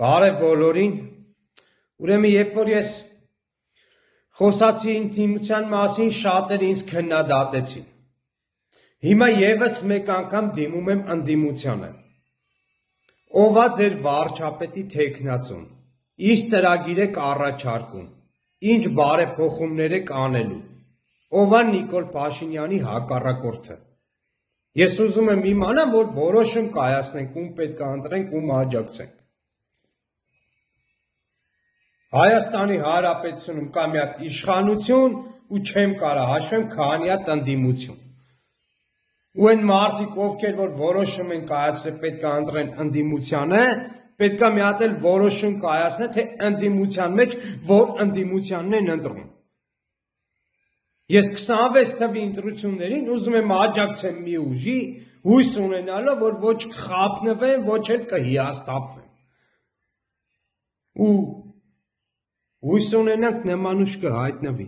Բարև բոլորին, ուրեմն երբ որ ես խոսացի ինտիմության մասին, շատերը ինձ քննադատեցին։ Հիմա եւս մեկ անգամ դիմում եմ ընդդիմությանը։ Ով է ձեր վարչապետի թեկնածուն, ինչ ծրագիր եք առաջարկում, ինչ բարեփոխումներ եք անելու, ով է Նիկոլ Փաշինյանի հակառակորդը։ Ես ուզում եմ իմանամ, որ որոշում կայացնենք, ում պետք է ընտրենք, ում աջակցենք։ Հայաստանի Հանրապետությունում կա մի հատ իշխանություն ու չեմ կարող հաշվեմ քանի հատ ընդդիմություն։ Ու այն մարդիկ, ովքեր որ որոշում են կայացրել, պետք է ընտրեն ընդդիմությանը, պետք է մի հատ էլ որոշում կայացնել, թե ընդդիմության մեջ որ ընդդիմությանն են ընտրում։ Ես 26 թվի ընտրություններին ուզում եմ աջակցեմ մի ուժի, հույս ունենալով, որ ոչ կխաբնվեմ, ոչ էլ կհիասթափվեմ։ Ու հույս ունենանք նման ուժ կհայտնվի։